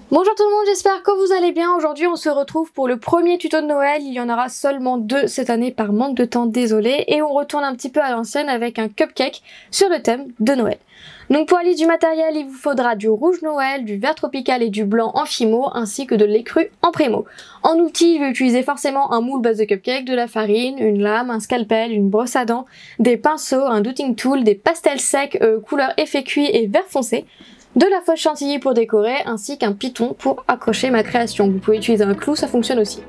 Bonjour tout le monde, j'espère que vous allez bien. Aujourd'hui on se retrouve pour le premier tuto de Noël. Il y en aura seulement 2 cette année par manque de temps, désolé. Et on retourne un petit peu à l'ancienne avec un cupcake sur le thème de Noël. Donc pour aller du matériel, il vous faudra du rouge Noël, du vert tropical et du blanc en fimo, ainsi que de l'écru en prémo. En outil, je vais utiliser forcément un moule base de cupcake, de la farine, une lame, un scalpel, une brosse à dents, des pinceaux, un douting tool, des pastels secs couleur effet cuit et vert foncé, de la fausse chantilly pour décorer, ainsi qu'un piton pour accrocher ma création. Vous pouvez utiliser un clou, ça fonctionne aussi.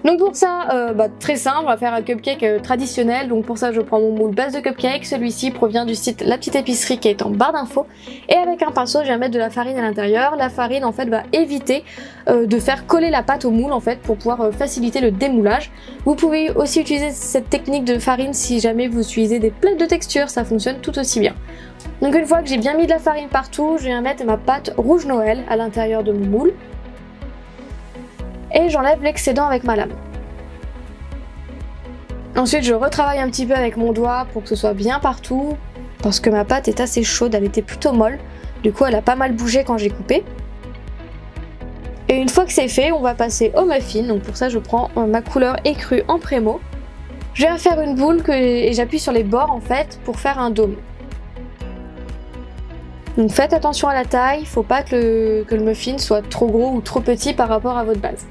Donc pour ça, très simple, on va faire un cupcake traditionnel. Donc pour ça, je prends mon moule base de cupcake. Celui-ci provient du site La Petite Épicerie qui est en barre d'infos. Et avec un pinceau, je vais mettre de la farine à l'intérieur. La farine, en fait, va éviter de faire coller la pâte au moule, en fait, pour pouvoir faciliter le démoulage. Vous pouvez aussi utiliser cette technique de farine si jamais vous utilisez des plaques de texture, ça fonctionne tout aussi bien. Donc une fois que j'ai bien mis de la farine partout, je viens mettre ma pâte rouge Noël à l'intérieur de mon moule. Et j'enlève l'excédent avec ma lame. Ensuite, je retravaille un petit peu avec mon doigt pour que ce soit bien partout, parce que ma pâte est assez chaude, elle était plutôt molle, du coup elle a pas mal bougé quand j'ai coupé. Et une fois que c'est fait, on va passer au muffin. Donc pour ça, je prends ma couleur écrue en prémo. Je vais faire une boule et j'appuie sur les bords en fait pour faire un dôme. Donc faites attention à la taille, il faut pas que le muffin soit trop gros ou trop petit par rapport à votre base.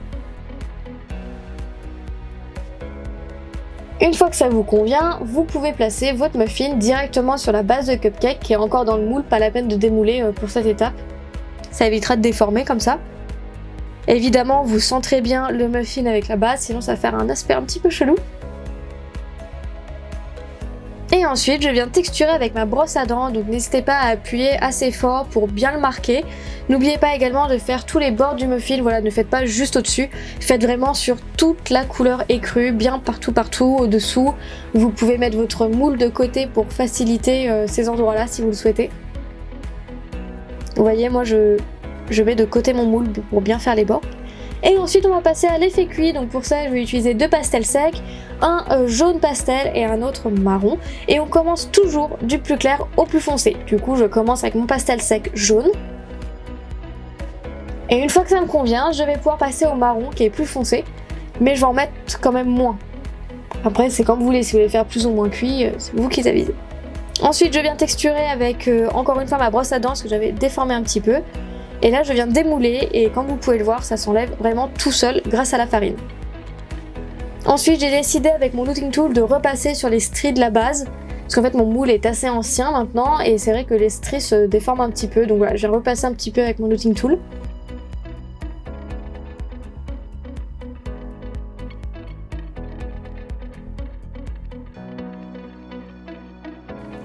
Une fois que ça vous convient, vous pouvez placer votre muffin directement sur la base de cupcake qui est encore dans le moule, pas la peine de démouler pour cette étape. Ça évitera de déformer comme ça. Évidemment, vous centrez bien le muffin avec la base, sinon ça va faire un aspect un petit peu chelou. Et ensuite, je viens texturer avec ma brosse à dents, donc n'hésitez pas à appuyer assez fort pour bien le marquer. N'oubliez pas également de faire tous les bords du muffin, voilà, ne faites pas juste au-dessus, faites vraiment sur toute la couleur écrue, bien partout, au-dessous. Vous pouvez mettre votre moule de côté pour faciliter ces endroits-là si vous le souhaitez. Vous voyez, moi je mets de côté mon moule pour bien faire les bords. Et ensuite on va passer à l'effet cuit, donc pour ça je vais utiliser 2 pastels secs, un jaune pastel et un autre marron. Et on commence toujours du plus clair au plus foncé. Du coup je commence avec mon pastel sec jaune. Et une fois que ça me convient, je vais pouvoir passer au marron qui est plus foncé, mais je vais en mettre quand même moins. Après c'est comme vous voulez, si vous voulez faire plus ou moins cuit, c'est vous qui avisez. Ensuite je viens texturer avec encore une fois ma brosse à dents, parce que j'avais déformé un petit peu. Et là je viens démouler et comme vous pouvez le voir, ça s'enlève vraiment tout seul grâce à la farine. Ensuite j'ai décidé avec mon douting tool de repasser sur les stries de la base, parce qu'en fait mon moule est assez ancien maintenant et c'est vrai que les stries se déforment un petit peu, donc voilà, j'ai repassé un petit peu avec mon douting tool.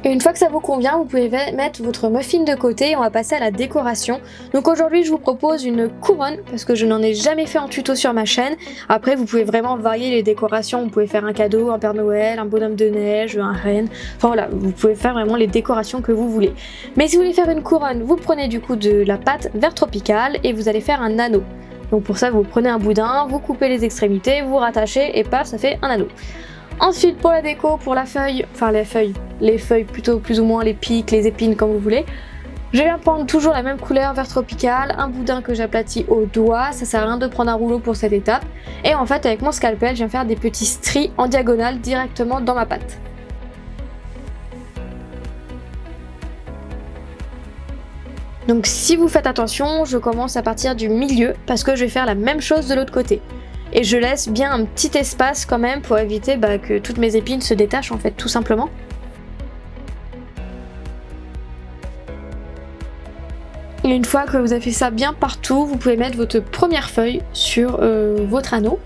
Et une fois que ça vous convient, vous pouvez mettre votre muffin de côté et on va passer à la décoration. Donc aujourd'hui je vous propose une couronne parce que je n'en ai jamais fait en tuto sur ma chaîne. Après vous pouvez vraiment varier les décorations, vous pouvez faire un cadeau, un Père Noël, un bonhomme de neige, un renne. Enfin voilà, vous pouvez faire vraiment les décorations que vous voulez. Mais si vous voulez faire une couronne, vous prenez du coup de la pâte vert tropical et vous allez faire un anneau. Donc pour ça vous prenez un boudin, vous coupez les extrémités, vous rattachez et paf, ça fait un anneau. Ensuite pour la déco, pour la feuille, enfin les feuilles plutôt plus ou moins, les pics, les épines comme vous voulez, je viens prendre toujours la même couleur vert tropical, un boudin que j'aplatis au doigt, ça sert à rien de prendre un rouleau pour cette étape, et en fait avec mon scalpel je viens faire des petits stries en diagonale directement dans ma pâte. Donc si vous faites attention, je commence à partir du milieu parce que je vais faire la même chose de l'autre côté. Et je laisse bien un petit espace quand même pour éviter que toutes mes épines se détachent en fait tout simplement. Et une fois que vous avez fait ça bien partout, vous pouvez mettre votre première feuille sur votre anneau.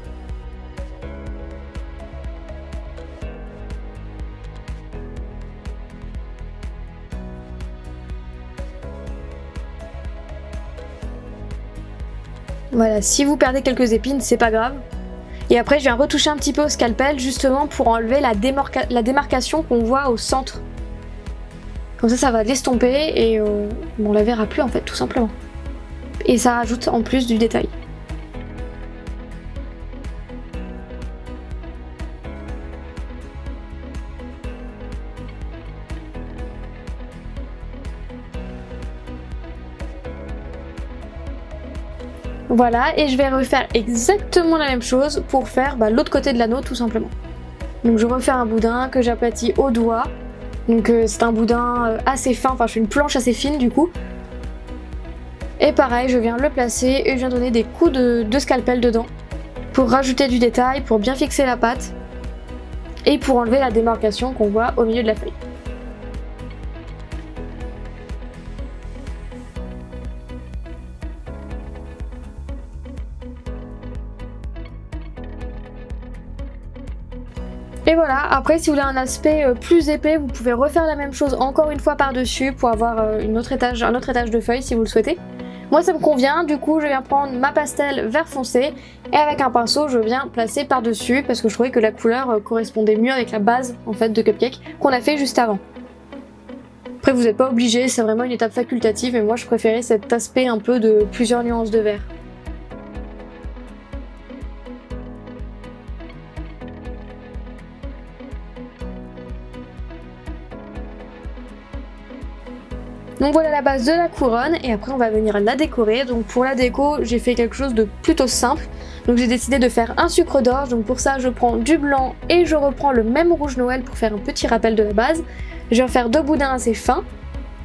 Voilà, si vous perdez quelques épines, c'est pas grave. Et après, je viens retoucher un petit peu au scalpel justement pour enlever la démarcation qu'on voit au centre. Comme ça va l'estomper et on la verra plus en fait, tout simplement. Et ça rajoute en plus du détail. Voilà, et je vais refaire exactement la même chose pour faire l'autre côté de l'anneau tout simplement. Donc je refais un boudin que j'aplatis au doigt. Donc c'est un boudin assez fin, enfin je fais une planche assez fine du coup. Et pareil, je viens le placer et je viens donner des coups de scalpel dedans pour rajouter du détail, pour bien fixer la pâte et pour enlever la démarcation qu'on voit au milieu de la feuille. Et voilà, après si vous voulez un aspect plus épais, vous pouvez refaire la même chose encore une fois par-dessus pour avoir un autre étage de feuilles si vous le souhaitez. Moi ça me convient, du coup je viens prendre ma pastel vert foncé et avec un pinceau je viens placer par-dessus parce que je trouvais que la couleur correspondait mieux avec la base en fait de cupcake qu'on a fait juste avant. Après vous n'êtes pas obligé, c'est vraiment une étape facultative mais moi je préférais cet aspect un peu de plusieurs nuances de vert. Donc voilà la base de la couronne et après on va venir la décorer. Donc pour la déco j'ai fait quelque chose de plutôt simple. Donc j'ai décidé de faire un sucre d'orge. Donc pour ça je prends du blanc et je reprends le même rouge Noël pour faire un petit rappel de la base. Je vais en faire deux boudins assez fins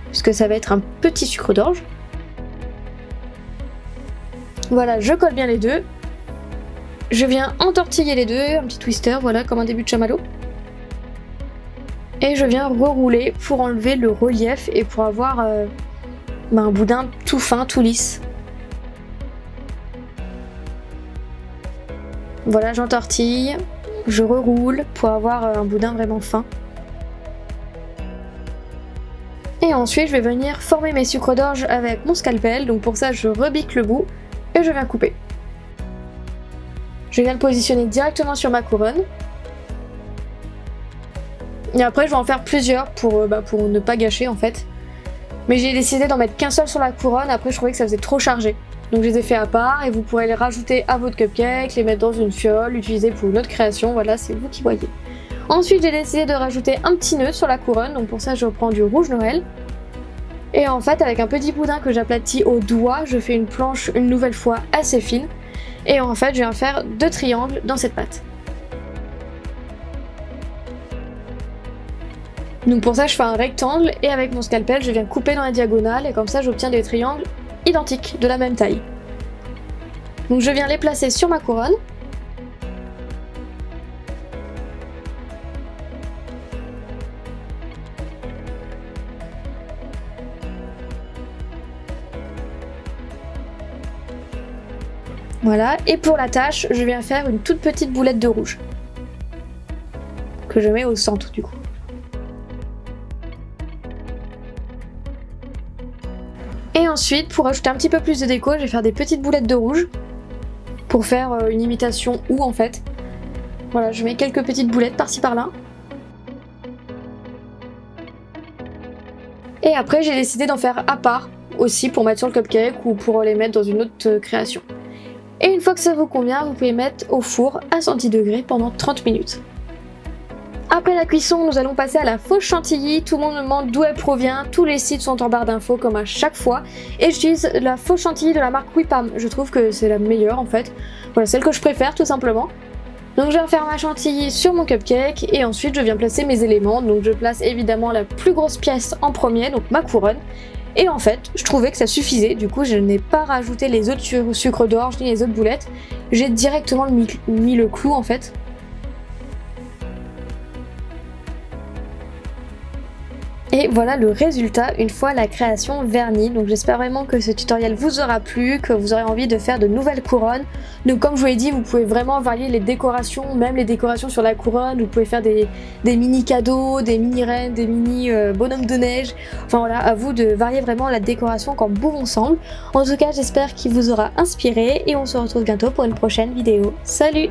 puisque ça va être un petit sucre d'orge. Voilà, je colle bien les deux. Je viens entortiller les deux, un petit twister, voilà, comme un début de chamallow. Et je viens rerouler pour enlever le relief et pour avoir un boudin tout fin, tout lisse. Voilà, j'entortille, je reroule pour avoir un boudin vraiment fin. Et ensuite je vais venir former mes sucres d'orge avec mon scalpel, donc pour ça je rebique le bout et je viens couper. Je viens le positionner directement sur ma couronne. Et après je vais en faire plusieurs pour ne pas gâcher en fait. Mais j'ai décidé d'en mettre qu'un seul sur la couronne, après je trouvais que ça faisait trop chargé. Donc je les ai fait à part et vous pourrez les rajouter à votre cupcake, les mettre dans une fiole, l'utiliser pour une autre création, voilà c'est vous qui voyez. Ensuite j'ai décidé de rajouter un petit nœud sur la couronne, donc pour ça je reprends du rouge Noël. Et en fait avec un petit boudin que j'aplatis au doigt, je fais une planche une nouvelle fois assez fine. Et en fait je viens faire deux triangles dans cette pâte. Donc pour ça je fais un rectangle et avec mon scalpel je viens couper dans la diagonale et comme ça j'obtiens des triangles identiques, de la même taille. Donc je viens les placer sur ma couronne. Voilà, et pour la tâche je viens faire une toute petite boulette de rouge. Que je mets au centre du coup. Et ensuite, pour ajouter un petit peu plus de déco, je vais faire des petites boulettes de rouge pour faire une imitation ou en fait. Voilà, je mets quelques petites boulettes par-ci par-là. Et après, j'ai décidé d'en faire à part aussi pour mettre sur le cupcake ou pour les mettre dans une autre création. Et une fois que ça vous convient, vous pouvez mettre au four à 110 degrés pendant 30 minutes. Après la cuisson, nous allons passer à la fausse chantilly. Tout le monde me demande d'où elle provient. Tous les sites sont en barre d'infos comme à chaque fois. Et j'utilise la fausse chantilly de la marque Whippam. Je trouve que c'est la meilleure en fait. Voilà, celle que je préfère tout simplement. Donc je viens faire ma chantilly sur mon cupcake et ensuite je viens placer mes éléments. Donc je place évidemment la plus grosse pièce en premier, donc ma couronne. Et en fait, je trouvais que ça suffisait. Du coup, je n'ai pas rajouté les autres sucres d'orge ni les autres boulettes. J'ai directement mis le clou en fait. Et voilà le résultat une fois la création vernie. Donc j'espère vraiment que ce tutoriel vous aura plu, que vous aurez envie de faire de nouvelles couronnes. Donc comme je vous l'ai dit, vous pouvez vraiment varier les décorations, même les décorations sur la couronne. Vous pouvez faire des mini cadeaux, des mini reines, des mini bonhommes de neige. Enfin voilà, à vous de varier vraiment la décoration quand bon vous semble. En tout cas, j'espère qu'il vous aura inspiré et on se retrouve bientôt pour une prochaine vidéo. Salut!